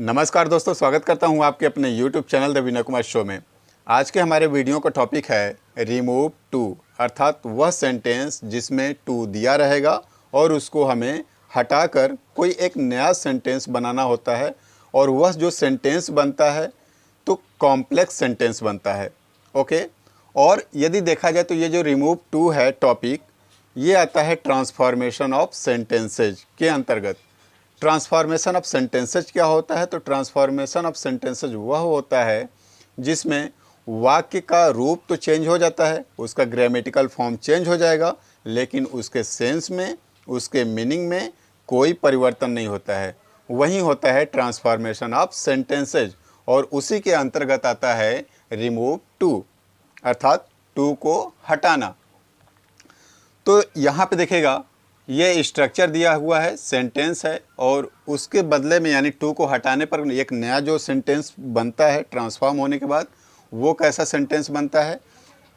नमस्कार दोस्तों, स्वागत करता हूं आपके अपने YouTube channel the Vinay Kumar show में। आज के हमारे वीडियो का टॉपिक है रिमूव टू, अर्थात वह सेंटेंस जिसमें टू दिया रहेगा और उसको हमें हटाकर कोई एक नया सेंटेंस बनाना होता है और वह जो सेंटेंस बनता है तो कॉम्प्लेक्स सेंटेंस बनता है। ओके, और यदि देखा जाए तो ये जो रिमूव टू है टॉपिक, ये आता है ट्रांसफॉर्मेशन ऑफ सेंटेंसेज के अंतर्गत। ट्रांसफॉर्मेशन ऑफ सेंटेंसेज क्या होता है? तो ट्रांसफॉर्मेशन ऑफ सेंटेंसेज वह होता है जिसमें वाक्य का रूप तो चेंज हो जाता है, उसका ग्रामेटिकल फॉर्म चेंज हो जाएगा, लेकिन उसके सेंस में, उसके मीनिंग में कोई परिवर्तन नहीं होता है। वही होता है ट्रांसफॉर्मेशन ऑफ सेंटेंसेज, और उसी के अंतर्गत आता है रिमूव टू, अर्थात टू को हटाना। तो यहाँ पे देखिएगा, ये स्ट्रक्चर दिया हुआ है, सेंटेंस है, और उसके बदले में यानी टू को हटाने पर एक नया जो सेंटेंस बनता है ट्रांसफॉर्म होने के बाद, वो कैसा सेंटेंस बनता है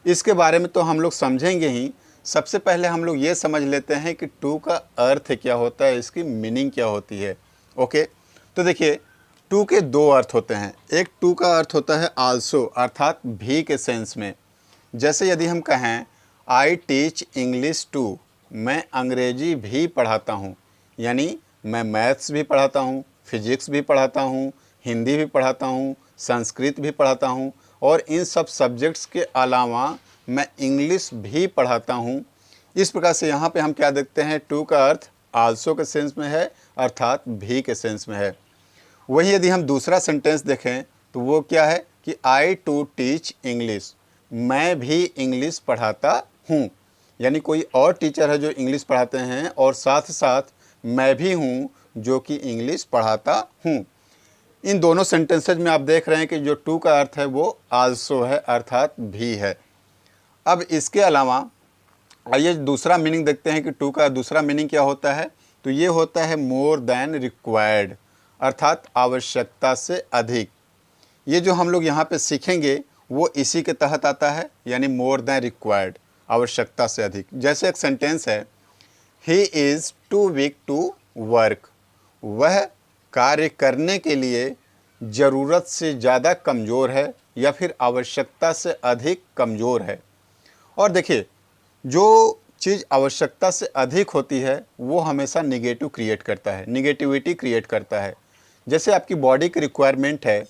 इसके बारे में तो हम लोग समझेंगे ही। सबसे पहले हम लोग ये समझ लेते हैं कि टू का अर्थ क्या होता है, इसकी मीनिंग क्या होती है। ओके, तो देखिए, टू के दो अर्थ होते हैं। एक टू का अर्थ होता है आल्सो, अर्थात भी के सेंस में। जैसे यदि हम कहें आई टीच इंग्लिश टू, मैं अंग्रेजी भी पढ़ाता हूँ, यानी मैं मैथ्स भी पढ़ाता हूँ, फिजिक्स भी पढ़ाता हूँ, हिंदी भी पढ़ाता हूँ, संस्कृत भी पढ़ाता हूँ, और इन सब सब्जेक्ट्स के अलावा मैं इंग्लिश भी पढ़ाता हूँ। इस प्रकार से यहाँ पे हम क्या देखते हैं, टू का अर्थ आल्सो के सेंस में है, अर्थात भी के सेंस में है। वही यदि हम दूसरा सेंटेंस देखें तो वो क्या है कि आई टू टीच इंग्लिश, मैं भी इंग्लिश पढ़ाता हूँ, यानी कोई और टीचर है जो इंग्लिश पढ़ाते हैं और साथ साथ मैं भी हूँ जो कि इंग्लिश पढ़ाता हूँ। इन दोनों सेंटेंसेज में आप देख रहे हैं कि जो टू का अर्थ है वो आल्सो है, अर्थात भी है। अब इसके अलावा आइए दूसरा मीनिंग देखते हैं कि टू का दूसरा मीनिंग क्या होता है। तो ये होता है मोर देन रिक्वायर्ड, अर्थात आवश्यकता से अधिक। ये जो हम लोग यहाँ पे सीखेंगे वो इसी के तहत आता है, यानी मोर देन रिक्वायर्ड, आवश्यकता से अधिक। जैसे एक सेंटेंस है, he is too weak to work, वह कार्य करने के लिए ज़रूरत से ज़्यादा कमज़ोर है या फिर आवश्यकता से अधिक कमज़ोर है। और देखिए, जो चीज़ आवश्यकता से अधिक होती है वो हमेशा निगेटिव क्रिएट करता है, निगेटिविटी क्रिएट करता है। जैसे आपकी बॉडी की रिक्वायरमेंट है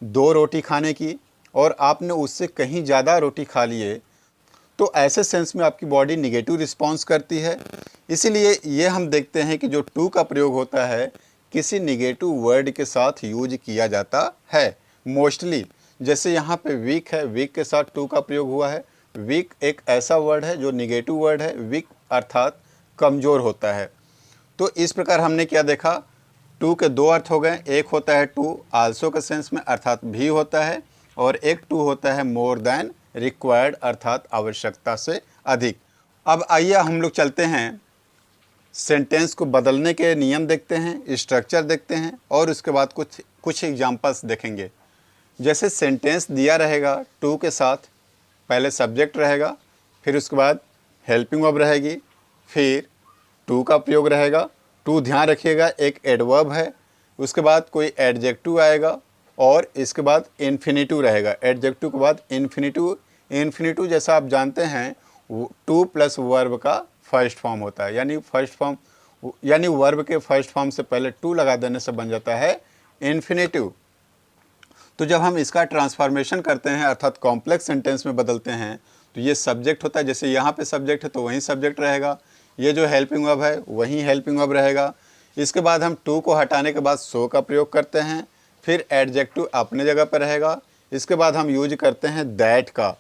2 रोटी खाने की और आपने उससे कहीं ज़्यादा रोटी खा लिए, तो ऐसे सेंस में आपकी बॉडी निगेटिव रिस्पॉन्स करती है। इसीलिए ये हम देखते हैं कि जो टू का प्रयोग होता है किसी निगेटिव वर्ड के साथ यूज किया जाता है मोस्टली। जैसे यहाँ पे वीक है, वीक के साथ टू का प्रयोग हुआ है। वीक एक ऐसा वर्ड है जो निगेटिव वर्ड है, वीक अर्थात कमज़ोर होता है। तो इस प्रकार हमने क्या देखा, टू के दो अर्थ हो गए। एक होता है टू आल्सो के सेंस में, अर्थात भी होता है, और एक टू होता है मोर देन रिक्वायर्ड, अर्थात आवश्यकता से अधिक। अब आइए हम लोग चलते हैं, सेंटेंस को बदलने के नियम देखते हैं, स्ट्रक्चर देखते हैं, और उसके बाद कुछ एग्जांपल्स देखेंगे। जैसे सेंटेंस दिया रहेगा टू के साथ, पहले सब्जेक्ट रहेगा, फिर उसके बाद हेल्पिंग वर्ब रहेगी, फिर टू का प्रयोग रहेगा। टू ध्यान रखिएगा एक एडवर्ब है, उसके बाद कोई एडजेक्टिव आएगा, और इसके बाद इन्फिनिटिव रहेगा। एडजेक्टिव के बाद इन्फिनिटिव। इन्फिनिटिव जैसा आप जानते हैं टू प्लस वर्ब का फर्स्ट फॉर्म होता है, यानी फर्स्ट फॉर्म यानी वर्ब के फर्स्ट फॉर्म से पहले टू लगा देने से बन जाता है इन्फिनिटिव। तो जब हम इसका ट्रांसफॉर्मेशन करते हैं, अर्थात कॉम्प्लेक्स सेंटेंस में बदलते हैं, तो ये सब्जेक्ट होता है। जैसे यहाँ पे सब्जेक्ट है तो वहीं सब्जेक्ट रहेगा, ये जो हेल्पिंग वर्ब है वहीं हेल्पिंग वर्ब रहेगा। इसके बाद हम टू को हटाने के बाद सो का प्रयोग करते हैं, फिर एडजेक्टिव अपने जगह पर रहेगा। इसके बाद हम यूज करते हैं दैट का,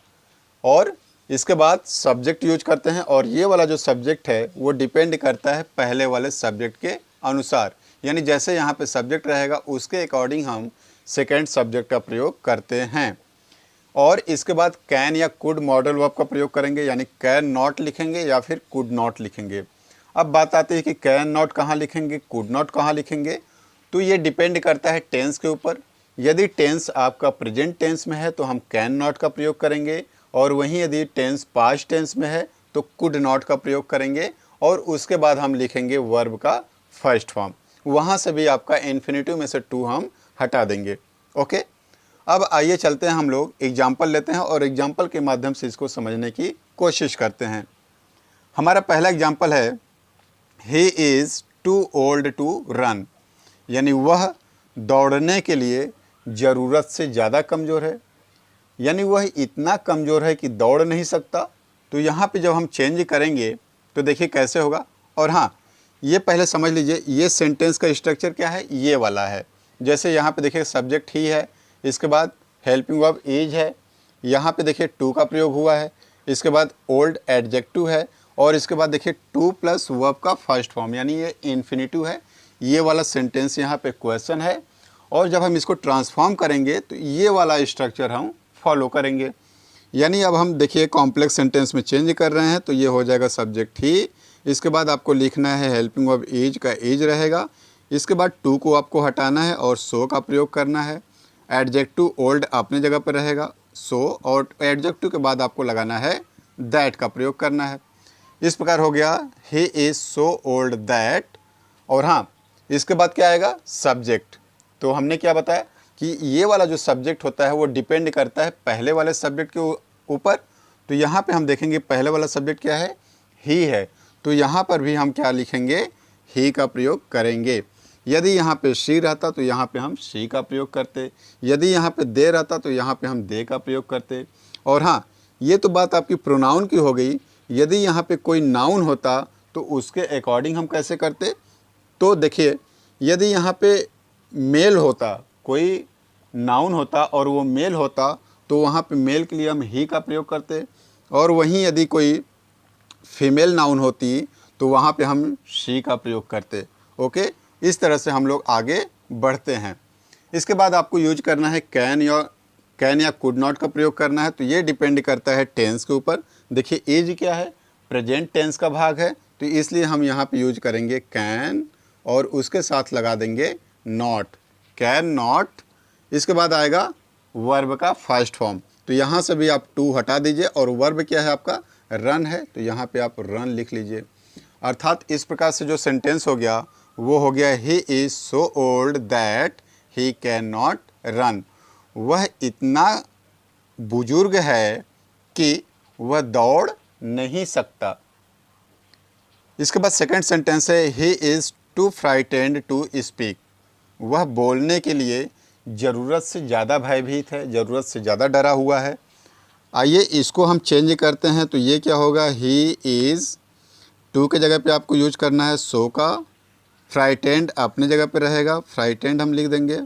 और इसके बाद सब्जेक्ट यूज करते हैं, और ये वाला जो सब्जेक्ट है वो डिपेंड करता है पहले वाले सब्जेक्ट के अनुसार, यानी जैसे यहाँ पे सब्जेक्ट रहेगा उसके अकॉर्डिंग हम सेकेंड सब्जेक्ट का प्रयोग करते हैं। और इसके बाद कैन या कुड मॉडल वर्ब का प्रयोग करेंगे, यानी कैन नॉट लिखेंगे या फिर कुड नॉट लिखेंगे। अब बात आती है कि कैन नॉट कहाँ लिखेंगे, कुड नॉट कहाँ लिखेंगे। तो ये डिपेंड करता है टेंस के ऊपर। यदि टेंस आपका प्रेजेंट टेंस में है तो हम कैन नॉट का प्रयोग करेंगे, और वहीं यदि टेंस पास्ट टेंस में है तो कुड नॉट का प्रयोग करेंगे, और उसके बाद हम लिखेंगे वर्ब का फर्स्ट फॉर्म। वहाँ से भी आपका इन्फिनिटिव में से टू हम हटा देंगे। ओके, अब आइए चलते हैं, हम लोग एग्जाम्पल लेते हैं और एग्जाम्पल के माध्यम से इसको समझने की कोशिश करते हैं। हमारा पहला एग्जाम्पल है, he is too old to run, यानी वह दौड़ने के लिए ज़रूरत से ज़्यादा कमज़ोर है, यानी वह इतना कमज़ोर है कि दौड़ नहीं सकता। तो यहाँ पे जब हम चेंज करेंगे तो देखिए कैसे होगा। और हाँ, ये पहले समझ लीजिए ये सेंटेंस का स्ट्रक्चर क्या है, ये वाला है। जैसे यहाँ पे देखिए सब्जेक्ट ही है, इसके बाद हेल्पिंग वर्ब इज है, यहाँ पे देखिए टू का प्रयोग हुआ है, इसके बाद ओल्ड एडजेक्टिव है, और इसके बाद देखिए टू प्लस वर्ब का फर्स्ट फॉर्म, यानी ये इन्फिनिटिव है। ये वाला सेंटेंस यहाँ पे क्वेश्चन है, और जब हम इसको ट्रांसफॉर्म करेंगे तो ये वाला स्ट्रक्चर हम फॉलो करेंगे। यानी अब हम देखिए कॉम्प्लेक्स सेंटेंस में चेंज कर रहे हैं, तो ये हो जाएगा सब्जेक्ट ही, इसके बाद आपको लिखना है हेल्पिंग वर्ब इज का इज रहेगा, इसके बाद टू को आपको हटाना है और सो का प्रयोग करना है, एडजेक्टिव ओल्ड अपने जगह पर रहेगा, सो, और एडजेक्टिव के बाद आपको लगाना है दैट का प्रयोग करना है। इस प्रकार हो गया he is so old that. और हाँ, इसके बाद क्या आएगा, सब्जेक्ट। तो हमने क्या बताया कि ये वाला जो सब्जेक्ट होता है वो डिपेंड करता है पहले वाले सब्जेक्ट के ऊपर। तो यहाँ पे हम देखेंगे पहले वाला सब्जेक्ट क्या है, ही है, तो यहाँ पर भी हम क्या लिखेंगे, ही का प्रयोग करेंगे। यदि यहाँ पे शी रहता तो यहाँ पे हम शी का प्रयोग करते, यदि यहाँ पे दे रहता तो यहाँ पे हम दे का प्रयोग करते। और हाँ, ये तो बात आपकी प्रोनाउन की हो गई। यदि यहाँ पे कोई नाउन होता तो उसके अकॉर्डिंग हम कैसे करते। तो देखिए, यदि यहाँ पे मेल होता, कोई नाउन होता और वो मेल होता, तो वहाँ पे मेल के लिए हम ही का प्रयोग करते, और वहीं यदि कोई फीमेल नाउन होती तो वहाँ पे हम शी का प्रयोग करते। ओके, इस तरह से हम लोग आगे बढ़ते हैं। इसके बाद आपको यूज करना है कैन या कुड नॉट का प्रयोग करना है। तो ये डिपेंड करता है टेंस के ऊपर। देखिए इज क्या है, प्रेजेंट टेंस का भाग है, तो इसलिए हम यहाँ पे यूज करेंगे कैन और उसके साथ लगा देंगे नॉट, कैन नॉट। इसके बाद आएगा वर्ब का फर्स्ट फॉर्म, तो यहाँ से भी आप टू हटा दीजिए, और वर्ब क्या है आपका, रन है, तो यहाँ पे आप रन लिख लीजिए। अर्थात इस प्रकार से जो सेंटेंस हो गया वो हो गया, he is so old that he can not run, वह इतना बुजुर्ग है कि वह दौड़ नहीं सकता। इसके बाद सेकंड सेंटेंस है, he is too frightened to speak, वह बोलने के लिए ज़रूरत से ज़्यादा भयभीत है, ज़रूरत से ज़्यादा डरा हुआ है। आइए इसको हम चेंज करते हैं, तो ये क्या होगा, ही इज़, टू के जगह पे आपको यूज करना है सो का, फ्राइटेंड अपने जगह पे रहेगा, फ्राइटेंड हम लिख देंगे,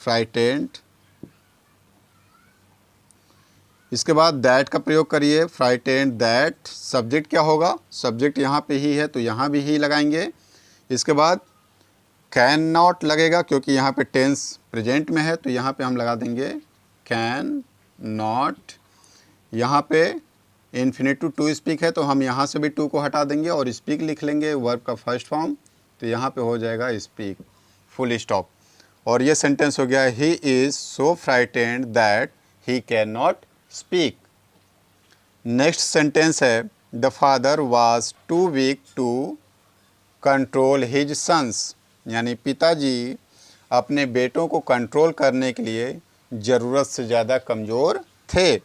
फ्राइटेंड। इसके बाद दैट का प्रयोग करिए, फ्राइटेंड दैट। सब्जेक्ट क्या होगा, सब्जेक्ट यहाँ पे ही है तो यहाँ भी ही लगाएंगे। इसके बाद कैन नॉट लगेगा, क्योंकि यहाँ पे टेंस प्रेजेंट में है, तो यहाँ पे हम लगा देंगे कैन नॉट। यहाँ पे इन्फिनिटिव टू स्पीक है, तो हम यहाँ से भी टू को हटा देंगे और स्पीक लिख लेंगे, वर्ब का फर्स्ट फॉर्म, तो यहाँ पे हो जाएगा स्पीक, फुल स्टॉप। और ये सेंटेंस हो गया, he is so frightened that he can not speak. Next sentence है, the father was too weak to control his sons, यानी पिताजी अपने बेटों को कंट्रोल करने के लिए ज़रूरत से ज़्यादा कमज़ोर थे।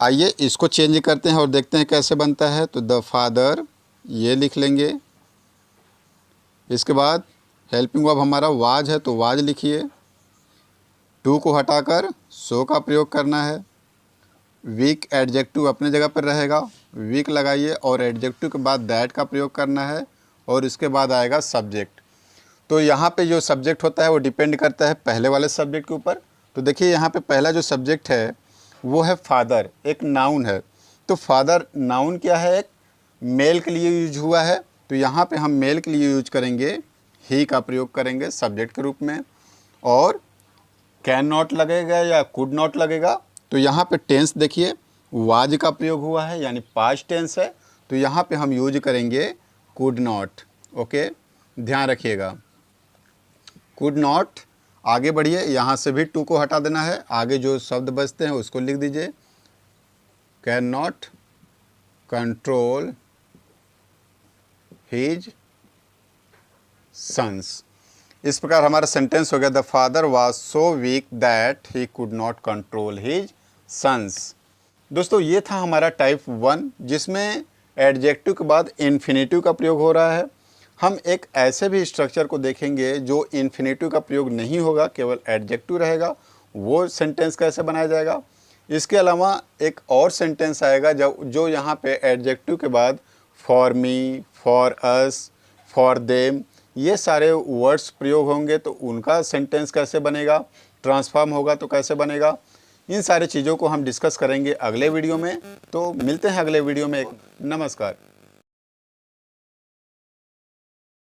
आइए इसको चेंज करते हैं और देखते हैं कैसे बनता है। तो द फादर ये लिख लेंगे, इसके बाद हेल्पिंग वर्ब हमारा वाज है तो वाज लिखिए, टू को हटाकर सो का प्रयोग करना है, वीक एडजेक्टिव अपने जगह पर रहेगा, वीक लगाइए और एडजेक्टिव के बाद दैट का प्रयोग करना है, और इसके बाद आएगा सब्जेक्ट। तो यहाँ पे जो सब्जेक्ट होता है वो डिपेंड करता है पहले वाले सब्जेक्ट के ऊपर। तो देखिए यहाँ पे पहला जो सब्जेक्ट है वो है फादर, एक नाउन है। तो फादर नाउन क्या है, एक मेल के लिए यूज हुआ है, तो यहाँ पे हम मेल के लिए यूज करेंगे ही का प्रयोग करेंगे सब्जेक्ट के रूप में, और कैन नॉट लगेगा या कुड नॉट लगेगा। तो यहाँ पे टेंस देखिए वाज का प्रयोग हुआ है, यानी पास्ट टेंस है, तो यहाँ पे हम यूज करेंगे कुड नॉट। ओके, ध्यान रखिएगा, कुड नॉट। आगे बढ़िए, यहाँ से भी टू को हटा देना है, आगे जो शब्द बचते हैं उसको लिख दीजिए, cannot control his sons. इस प्रकार हमारा सेंटेंस हो गया, the father was so weak that he could not control his sons. दोस्तों ये था हमारा टाइप 1 जिसमें एडजेक्टिव के बाद इन्फिनेटिव का प्रयोग हो रहा है। हम एक ऐसे भी स्ट्रक्चर को देखेंगे जो इन्फिनेटिव का प्रयोग नहीं होगा, केवल एडजेक्टिव रहेगा। वो सेंटेंस कैसे बनाया जाएगा। इसके अलावा एक और सेंटेंस आएगा जो यहाँ पे एडजेक्टिव के बाद for me, for us, for them ये सारे वर्ड्स प्रयोग होंगे, तो उनका सेंटेंस कैसे बनेगा, ट्रांसफॉर्म होगा तो कैसे बनेगा। इन सारी चीज़ों को हम डिस्कस करेंगे अगले वीडियो में। तो मिलते हैं अगले वीडियो में। नमस्कार।